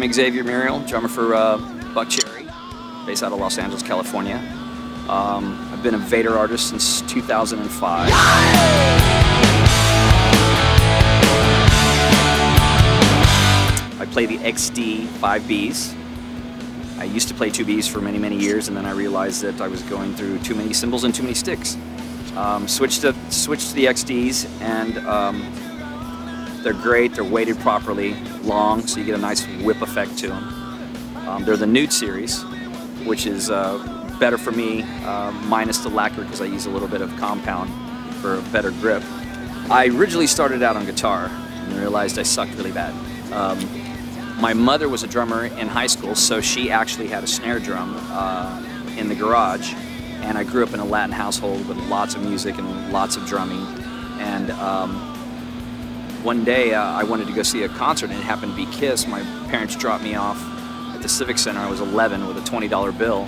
I'm Xavier Muriel, drummer for Buckcherry, based out of Los Angeles, California. I've been a Vater Artist since 2005. I play the XD 5Bs. I used to play 2Bs for many, many years, and then I realized that I was going through too many cymbals and too many sticks. Switched to the XDs, and they're great. They're weighted properly, long, so you get a nice whip effect to them. They're the Nude series, which is better for me, minus the lacquer, because I use a little bit of compound for a better grip. I originally started out on guitar and realized I sucked really bad. My mother was a drummer in high school, so she actually had a snare drum in the garage, and I grew up in a Latin household with lots of music and lots of drumming. And one day I wanted to go see a concert, and it happened to be Kiss. My parents dropped me off at the Civic Center. I was 11 with a $20 bill,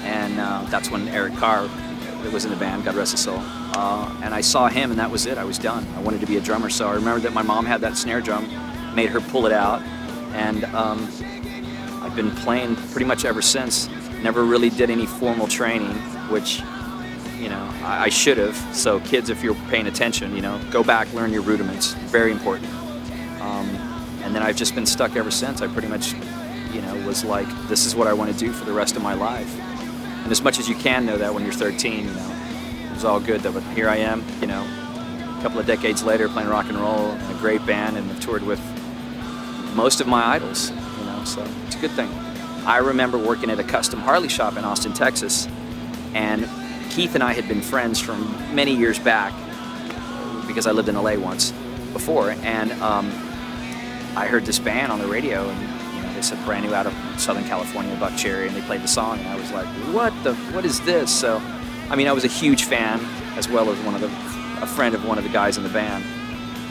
and that's when Eric Carr, that was in the band, God rest his soul, and I saw him, and that was it. I was done. I wanted to be a drummer, so I remember that my mom had that snare drum, made her pull it out, and I've been playing pretty much ever since. Never really did any formal training, which, you know, I should have. So kids, if you're paying attention, you know, go back, learn your rudiments. Very important. And then I've just been stuck ever since. I pretty much, you know, was like, this is what I want to do for the rest of my life. And as much as you can know that when you're 13, you know, it was all good though. But here I am, you know, a couple of decades later, playing rock and roll in a great band, and I've toured with most of my idols, you know, so it's a good thing. I remember working at a custom Harley shop in Austin, Texas, and Keith and I had been friends from many years back because I lived in LA once before, and I heard this band on the radio, and you know, they said brand new out of Southern California, Buckcherry, and they played the song, and I was like, what is this? So, I mean, I was a huge fan, as well as a friend of one of the guys in the band.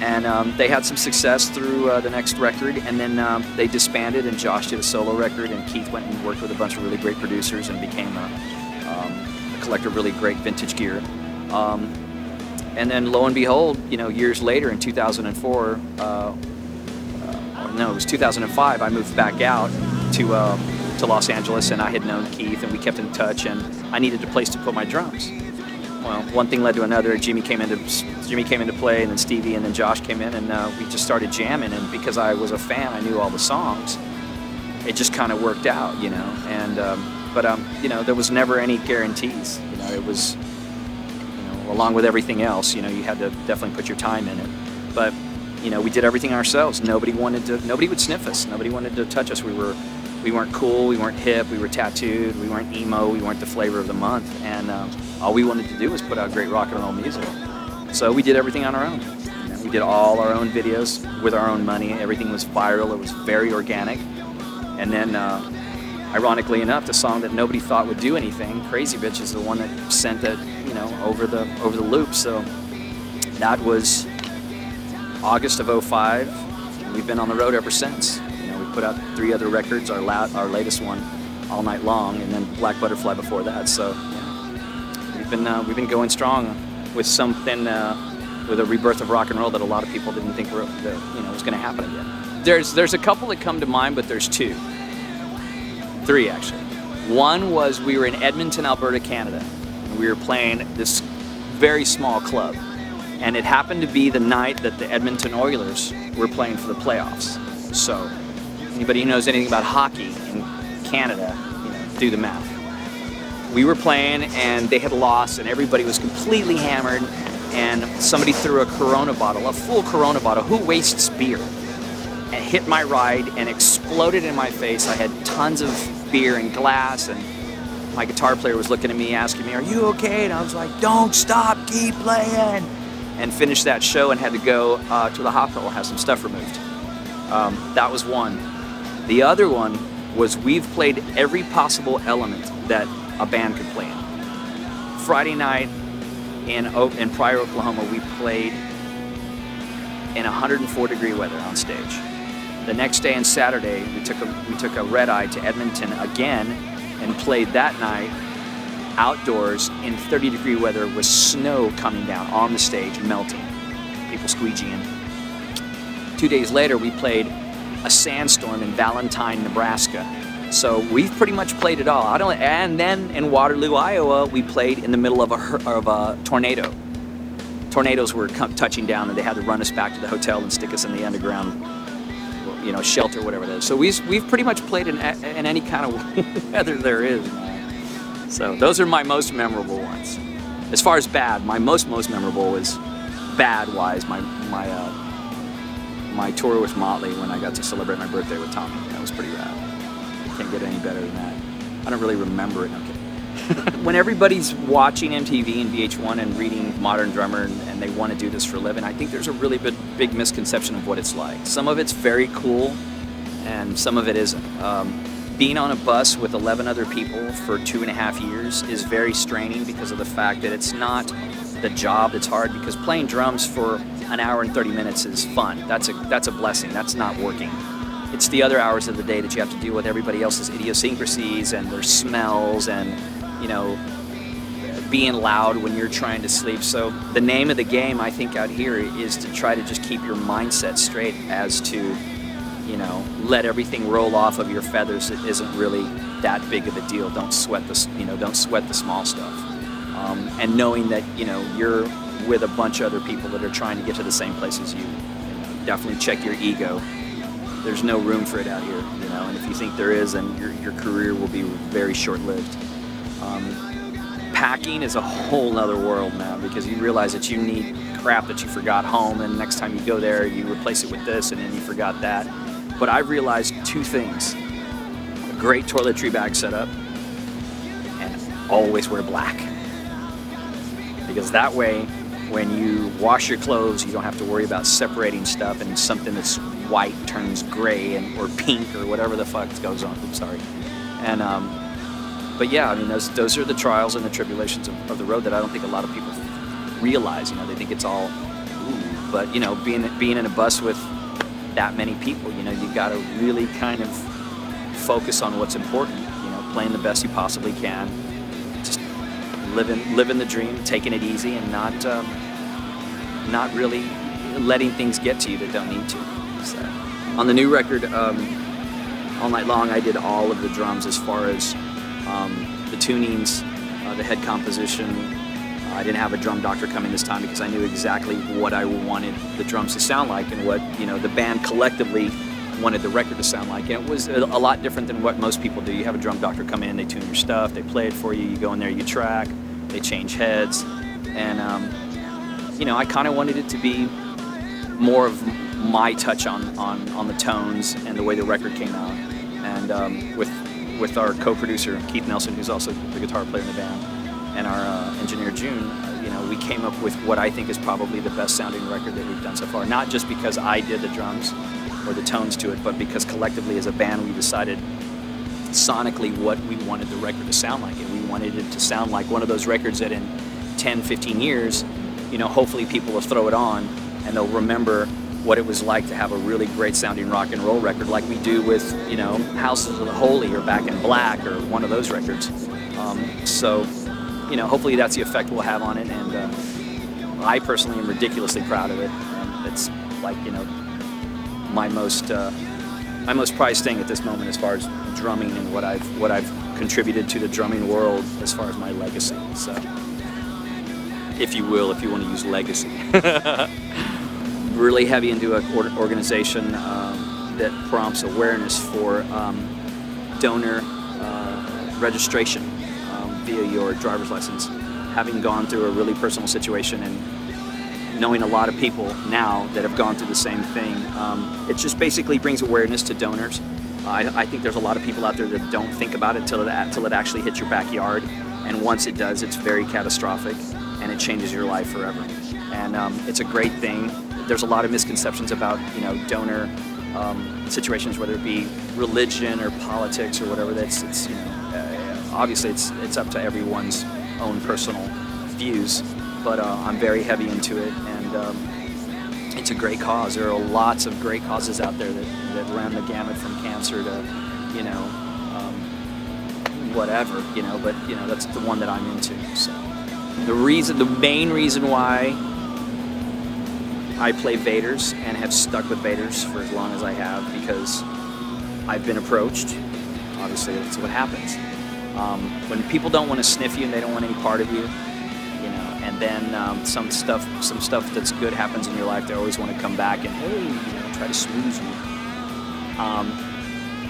And they had some success through the next record, and then they disbanded, and Josh did a solo record, and Keith went and worked with a bunch of really great producers and became a collector of really great vintage gear. And then lo and behold, you know, years later in 2004, no, it was 2005, I moved back out to Los Angeles, and I had known Keith, and we kept in touch, and I needed a place to put my drums. Well, one thing led to another. Jimmy came into play, and then Stevie, and then Josh came in, and we just started jamming. And because I was a fan, I knew all the songs. It just kind of worked out, you know. And but you know, there was never any guarantees. You know, it was, you know, along with everything else, you know, you had to definitely put your time in it. But you know, we did everything ourselves. Nobody would sniff us. Nobody wanted to touch us. We weren't cool. We weren't hip. We were tattooed. We weren't emo. We weren't the flavor of the month. And all we wanted to do was put out great rock and roll music. So we did everything on our own. You know, we did all our own videos with our own money. Everything was viral. It was very organic. And then, ironically enough, the song that nobody thought would do anything, "Crazy Bitch," is the one that sent it, you know, over the loop. So that was August of '05. And we've been on the road ever since. You know, we put out 3 other records. Our latest one, All Night Long, and then Black Butterfly before that. So. We've been going strong with something, with a rebirth of rock and roll that a lot of people didn't think was going to happen again. There's a couple that come to mind, but there's 2, 3 actually. One was we were in Edmonton, Alberta, Canada, and we were playing this very small club, and it happened to be the night that the Edmonton Oilers were playing for the playoffs. So anybody who knows anything about hockey in Canada, you know, do the math. We were playing, and they had lost, and everybody was completely hammered, and somebody threw a Corona bottle, a full Corona bottle. Who wastes beer? And it hit my ride and exploded in my face. I had tons of beer and glass, and my guitar player was looking at me asking me, "Are you okay?" And I was like, "Don't stop, keep playing." And finished that show and had to go to the hospital and have some stuff removed. That was one. The other one was we've played every possible element that a band could play in. Friday night in Pryor, Oklahoma, we played in 104-degree weather on stage. The next day and Saturday, we took a red eye to Edmonton again and played that night outdoors in 30-degree weather with snow coming down on the stage, melting, people squeegeeing. 2 days later, we played a sandstorm in Valentine, Nebraska. So we've pretty much played it all. And then in Waterloo, Iowa, we played in the middle of a tornado. Tornadoes were touching down, and they had to run us back to the hotel and stick us in the underground, shelter, whatever it is. So we've pretty much played in any kind of weather there is, man. So those are my most memorable ones. As far as bad, my most memorable was bad-wise my tour with Motley when I got to celebrate my birthday with Tommy. That was pretty rad. Can't get any better than that. I don't really remember it. Okay. When everybody's watching MTV and VH1 and reading Modern Drummer and they want to do this for a living, I think there's a really big misconception of what it's like. Some of it's very cool, and some of it isn't. Being on a bus with 11 other people for 2.5 years is very straining because of the fact that it's not the job that's hard, because playing drums for an hour and 30 minutes is fun. That's a blessing. That's not working. It's the other hours of the day that you have to deal with everybody else's idiosyncrasies and their smells and, being loud when you're trying to sleep. So the name of the game, I think, out here is to try to just keep your mindset straight as to, let everything roll off of your feathers. It isn't really that big of a deal. Don't sweat the small stuff. And knowing that, you're with a bunch of other people that are trying to get to the same place as you. Definitely check your ego. There's no room for it out here, and if you think there is, then your career will be very short-lived. Packing is a whole nother world now, because you realize that you need crap that you forgot home, and next time you go there, you replace it with this, and then you forgot that. But I realized two things: a great toiletry bag setup, and always wear black. Because that way, when you wash your clothes, you don't have to worry about separating stuff and something that's white turns gray or pink or whatever the fuck goes on. I'm sorry. And but yeah, I mean, those are the trials and the tribulations of the road that I don't think a lot of people realize. They think it's all ooh, but being in a bus with that many people, you got to really kind of focus on what's important. Playing the best you possibly can, just living the dream, taking it easy, and not really letting things get to you that don't need to. So, on the new record, All Night Long, I did all of the drums as far as the tunings, the head composition. I didn't have a drum doctor come in this time because I knew exactly what I wanted the drums to sound like and what the band collectively wanted the record to sound like. And it was a lot different than what most people do. You have a drum doctor come in, they tune your stuff, they play it for you, you go in there, you track, they change heads, and I kind of wanted it to be more of my touch on the tones and the way the record came out. And with our co-producer Keith Nelson, who's also the guitar player in the band, and our engineer June, we came up with what I think is probably the best sounding record that we've done so far. Not just because I did the drums or the tones to it, but because collectively as a band we decided sonically what we wanted the record to sound like. And we wanted it to sound like one of those records that in 10, 15 years, hopefully people will throw it on and they'll remember what it was like to have a really great sounding rock and roll record like we do with, Houses of the Holy or Back in Black or one of those records. So, hopefully that's the effect we'll have on it, and I personally am ridiculously proud of it. And it's like, my most prized thing at this moment as far as drumming and what I've contributed to the drumming world as far as my legacy. So, if you will, if you want to use legacy. Really heavy into an organization that prompts awareness for donor registration via your driver's license. Having gone through a really personal situation and knowing a lot of people now that have gone through the same thing, it just basically brings awareness to donors. I think there's a lot of people out there that don't think about it till it actually hits your backyard, and once it does, it's very catastrophic and it changes your life forever. And it's a great thing. There's a lot of misconceptions about donor situations, whether it be religion or politics or whatever. It's obviously it's up to everyone's own personal views, but I'm very heavy into it, and it's a great cause. There are lots of great causes out there that run the gamut from cancer to whatever, but that's the one that I'm into. So the main reason why I play Vaters and have stuck with Vaters for as long as I have because I've been approached. Obviously, that's what happens. When people don't want to sniff you and they don't want any part of you, you know, and then some stuff that's good happens in your life, they always want to come back and, hey, you know, try to smooth you.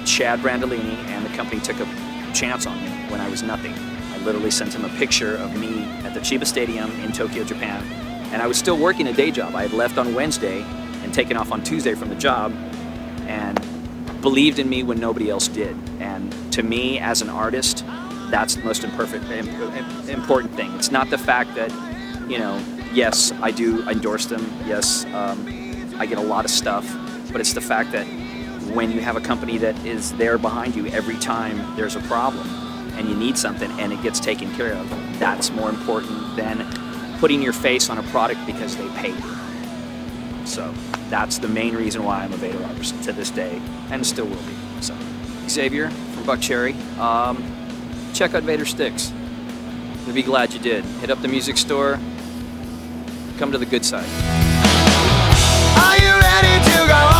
Chad Brandolini and the company took a chance on me when I was nothing. I literally sent him a picture of me at the Chiba Stadium in Tokyo, Japan, and I was still working a day job. I had left on Wednesday and taken off on Tuesday from the job, and believed in me when nobody else did. And to me, as an artist, that's the most important thing. It's not the fact that, you know, yes, I do endorse them, yes, I get a lot of stuff, but it's the fact that when you have a company that is there behind you every time there's a problem and you need something and it gets taken care of, that's more important than putting your face on a product because they paid you. So that's the main reason why I'm a Vater Artist to this day, and still will be. So Xavier from Buckcherry, check out Vater Sticks. You'll be glad you did. Hit up the music store, come to the good side. Are you ready to go?